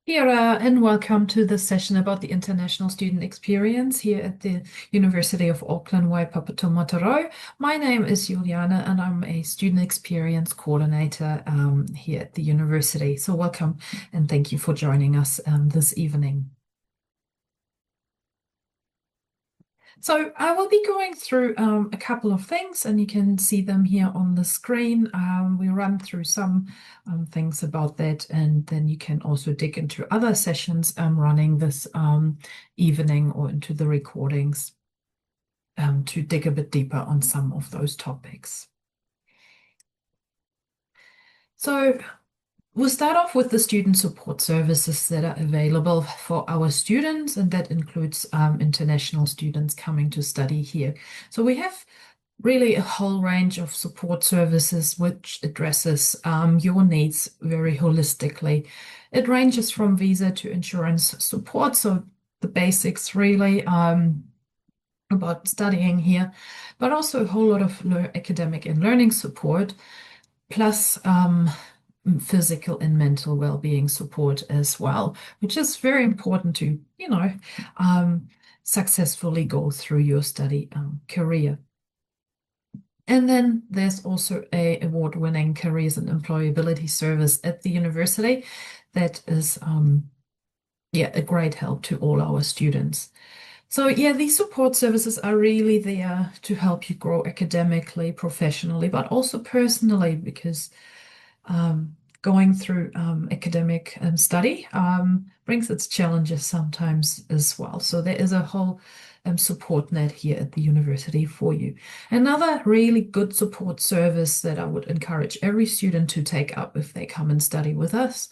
Here, and welcome to this session about the international student experience here at the University of Auckland, Waipapa Mataurau. My name is Juliana, and I'm a student experience coordinator here at the university. So welcome and thank you for joining us this evening. So I will be going through a couple of things, and you can see them here on the screen. We run through some things about that, and then you can also dig into other sessions running this evening or into the recordings to dig a bit deeper on some of those topics. So we'll start off with the student support services that are available for our students, and that includes international students coming to study here. So we have really a whole range of support services which addresses your needs very holistically. It ranges from visa to insurance support, so the basics really about studying here, but also a whole lot of academic and learning support, plus physical and mental well-being support as well, which is very important to, successfully go through your study career. And then there's also a award-winning careers and employability service at the university that is, a great help to all our students. So yeah, these support services are really there to help you grow academically, professionally, but also personally, because going through academic study brings its challenges sometimes as well. So there is a whole support net here at the university for you. Another really good support service that I would encourage every student to take up if they come and study with us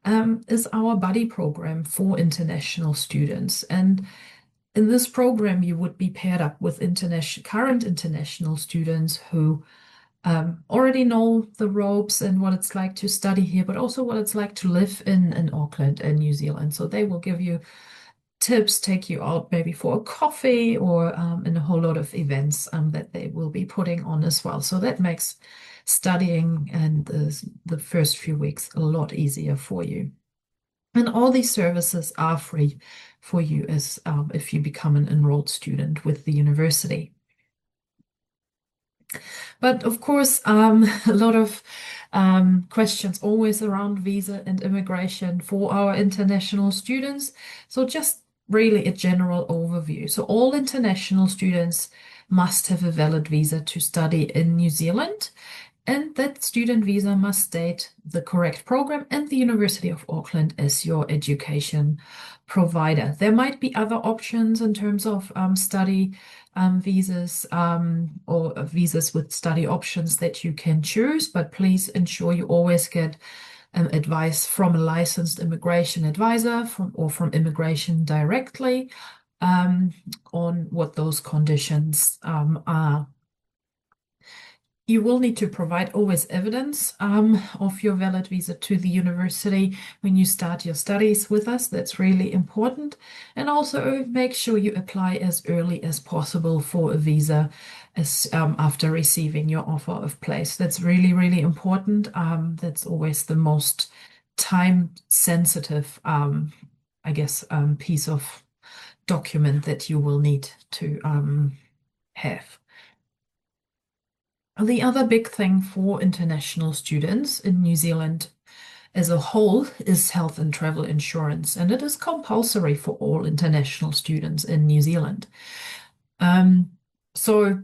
is our buddy program for international students. And in this program, you would be paired up with current international students who already know the ropes and what it's like to study here, but also what it's like to live in Auckland and New Zealand. So they will give you tips, take you out maybe for a coffee or in a whole lot of events that they will be putting on as well. So that makes studying and the first few weeks a lot easier for you. And all these services are free for you as if you become an enrolled student with the university. But of course, a lot of questions always around visa and immigration for our international students. So just really a general overview. So all international students must have a valid visa to study in New Zealand, and that student visa must state the correct program and the University of Auckland as your education provider. There might be other options in terms of study visas or visas with study options that you can choose, but please ensure you always get advice from a licensed immigration advisor or from immigration directly on what those conditions are. You will need to provide always evidence of your valid visa to the university when you start your studies with us. That's really important. And also make sure you apply as early as possible for a visa after receiving your offer of place. That's really, really important. That's always the most time-sensitive, piece of document that you will need to have. The other big thing for international students in New Zealand as a whole is health and travel insurance, and it is compulsory for all international students in New Zealand. So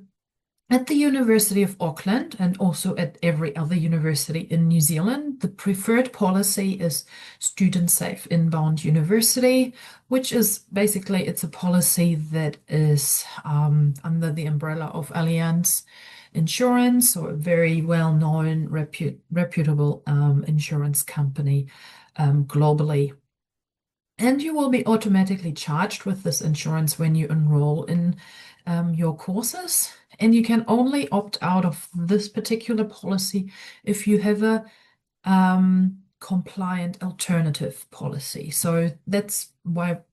at the University of Auckland and also at every other university in New Zealand, the preferred policy is student safe inbound university, which is basically, it's a policy that is under the umbrella of Allianz Insurance, or a very well-known, reputable insurance company globally. And you will be automatically charged with this insurance when you enroll in your courses. And you can only opt out of this particular policy if you have a compliant alternative policy. So that's how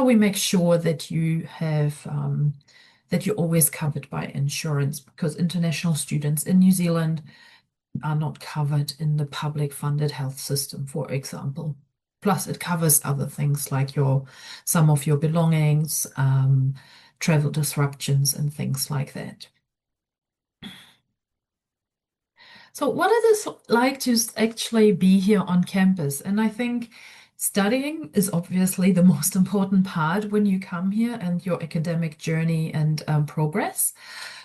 we make sure that you have that you're always covered by insurance, because international students in New Zealand are not covered in the public funded health system, for example. Plus, it covers other things like some of your belongings, travel disruptions, and things like that. So, what it is like to actually be here on campus? And I think studying is obviously the most important part when you come here and your academic journey and progress.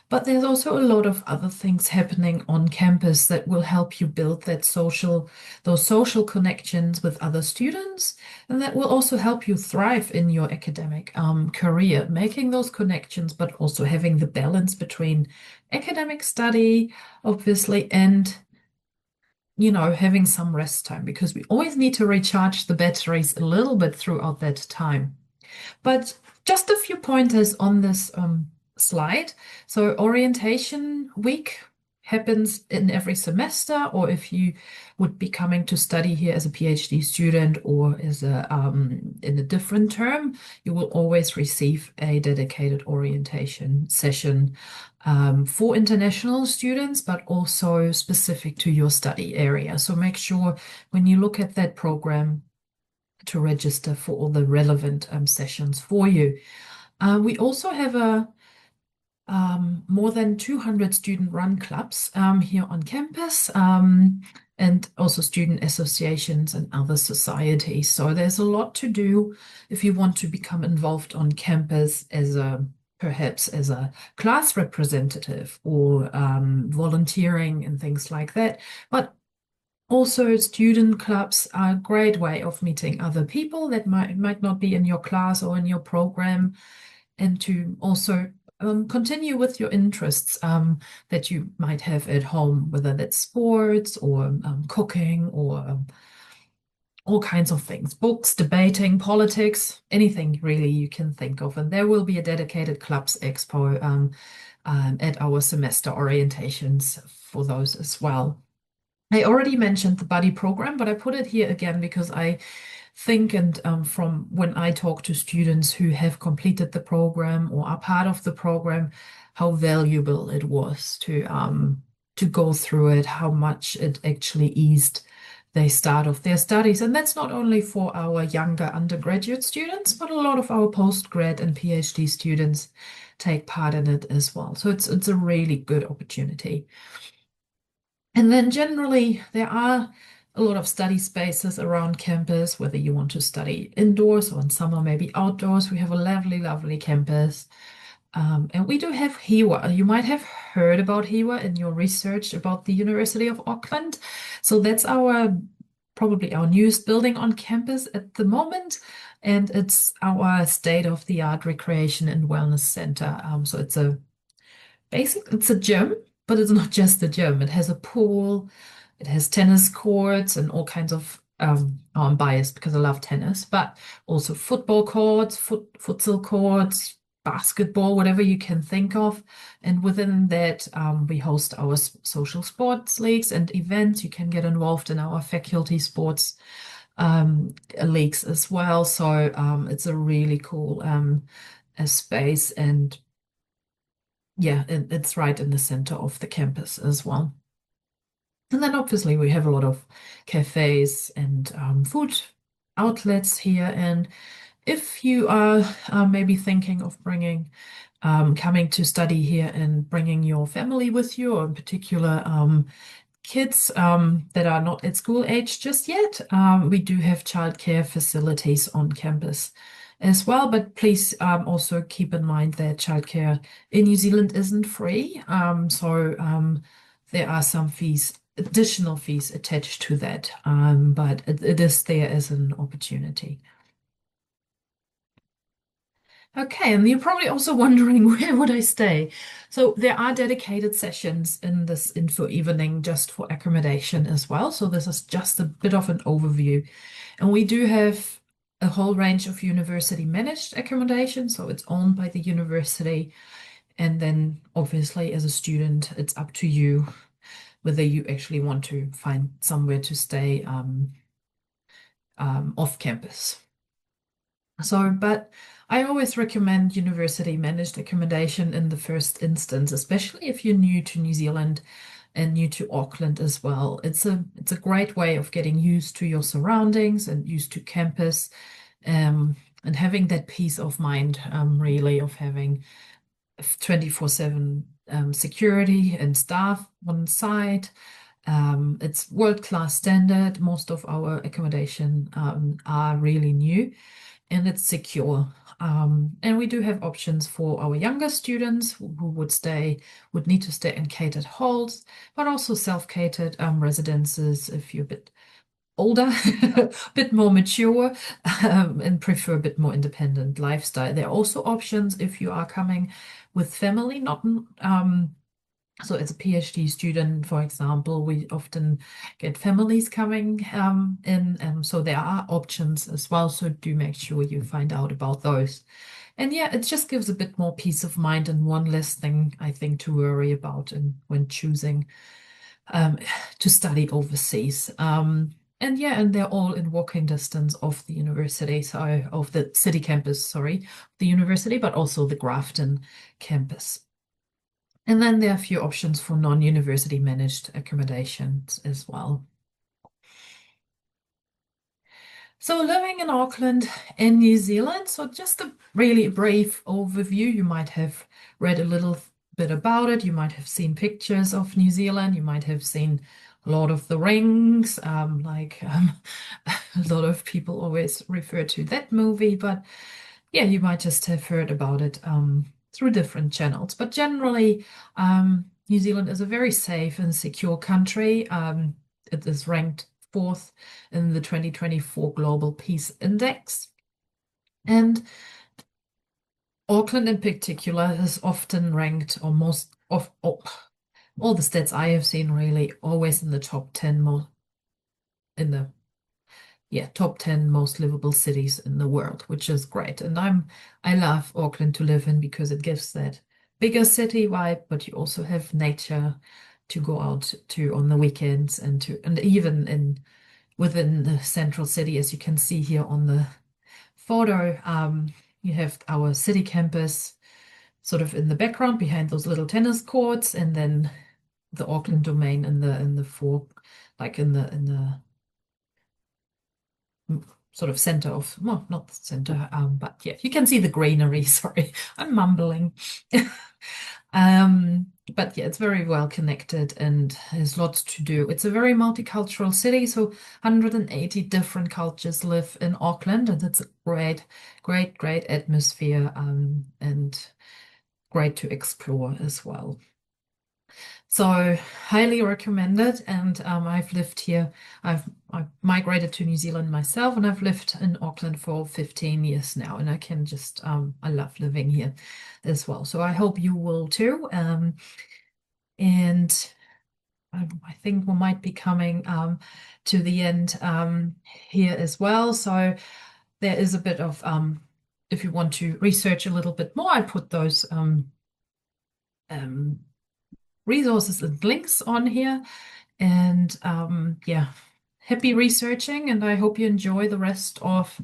But there's also a lot of other things happening on campus that will help you build those social connections with other students, and that will also help you thrive in your academic career, making those connections, but also having the balance between academic study, obviously, and having some rest time because we always need to recharge the batteries a little bit throughout that time. But just a few pointers on this slide. So orientation week happens in every semester, or if you would be coming to study here as a PhD student or as in a different term, you will always receive a dedicated orientation session for international students, but also specific to your study area. So make sure when you look at that program to register for all the relevant sessions for you. We also have more than 200 student-run clubs here on campus, and also student associations and other societies. So there's a lot to do if you want to become involved on campus perhaps as a class representative or volunteering and things like that. But also, student clubs are a great way of meeting other people that might not be in your class or in your program, and to also continue with your interests that you might have at home, whether that's sports or cooking or all kinds of things, books, debating, politics, anything really you can think of. And there will be a dedicated clubs expo at our semester orientations for those as well. I already mentioned the buddy program, but I put it here again because I think, and from when I talk to students who have completed the program or are part of the program, how valuable it was to go through it, how much it actually eased the start of their studies. And that's not only for our younger undergraduate students, but a lot of our postgrad and PhD students take part in it as well. So it's a really good opportunity. And then generally, there are a lot of study spaces around campus, whether you want to study indoors or in summer, maybe outdoors. We have a lovely, lovely campus. And we do have HIWA. You might have heard about HIWA in your research about the University of Auckland. So that's probably our newest building on campus at the moment. And it's our state-of-the-art recreation and wellness center. So it's a gym, but it's not just a gym. It has a pool, it has tennis courts and all kinds of I'm biased because I love tennis, but also football courts, futsal courts, basketball, whatever you can think of. And within that, we host our social sports leagues and events. You can get involved in our faculty sports leagues as well. So it's a really cool space, and yeah, it's right in the center of the campus as well. And then obviously we have a lot of cafes and food outlets here. And if you are maybe thinking of coming to study here and bringing your family with you, or in particular kids that are not at school age just yet, we do have childcare facilities on campus as well. But please also keep in mind that childcare in New Zealand isn't free. So there are some additional fees attached to that, but it is there as an opportunity. Okay, and you're probably also wondering where would I stay? So there are dedicated sessions in this info evening just for accommodation as well. So this is just a bit of an overview. And we do have a whole range of university managed accommodation. So it's owned by the university. And then obviously as a student, it's up to you whether you actually want to find somewhere to stay off campus. So, but I always recommend university managed accommodation in the first instance, especially if you're new to New Zealand and new to Auckland as well. It's a great way of getting used to your surroundings and used to campus, and having that peace of mind, really, of having 24/7 security and staff on site. It's world-class standard. Most of our accommodation are really new, and it's secure. And we do have options for our younger students who would need to stay in catered halls, but also self-catered residences if you're a bit older, a bit more mature, and prefer a bit more independent lifestyle. There are also options if you are coming with family, not so as a PhD student, for example, we often get families coming in, so there are options as well. So do make sure you find out about those. And yeah, it just gives a bit more peace of mind and one less thing, I think, to worry about when choosing um, to study overseas. And yeah, and they're all in walking distance of the university, so of the city campus, sorry, the university, but also the Grafton campus. And then there are a few options for non-university managed accommodations as well. So living in Auckland in New Zealand, so just a really brief overview. You might have read a little bit about it. You might have seen pictures of New Zealand. You might have seen Lord of the Rings, a lot of people always refer to that movie, but yeah, you might just have heard about it through different channels. But generally, New Zealand is a very safe and secure country. It is ranked fourth in the 2024 Global Peace Index. And Auckland in particular is often ranked, or most of all the stats I have seen, really always in the top 10 most in the top 10 most livable cities in the world, which is great. And I love Auckland to live in because it gives that bigger city vibe, but you also have nature to go out to on the weekends, and even within the central city, as you can see here on the photo, you have our city campus sort of in the background behind those little tennis courts, and then the Auckland domain in the like in the sort of center of, well, not the center, but yeah, you can see the greenery. Sorry, I'm mumbling. But yeah, it's very well connected and there's lots to do. It's a very multicultural city, so 180 different cultures live in Auckland, and it's a great atmosphere, and great to explore as well. So highly recommended. And I've lived here. I've migrated to New Zealand myself, and I've lived in Auckland for 15 years now. And I can just I love living here as well. So I hope you will too. And I think we might be coming to the end here as well. So there is a bit of if you want to research a little bit more, I put those resources and links on here. And yeah, happy researching, and I hope you enjoy the rest of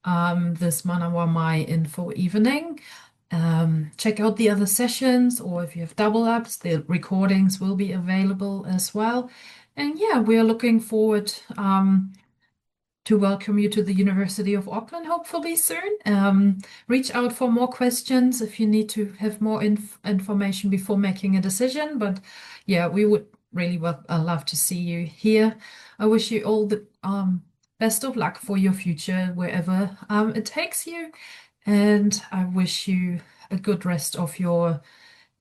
this Manawa Mai info evening. Check out the other sessions, or if you have double ups, the recordings will be available as well. And yeah, we are looking forward to welcome you to the University of Auckland, hopefully soon. Reach out for more questions if you need to have more information before making a decision. But yeah, we would really love to see you here. I wish you all the best of luck for your future, wherever it takes you. And I wish you a good rest of your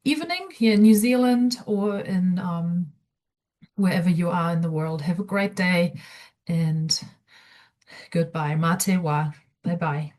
evening here in New Zealand, or in wherever you are in the world. Have a great day, and goodbye. Mate wa. Bye bye.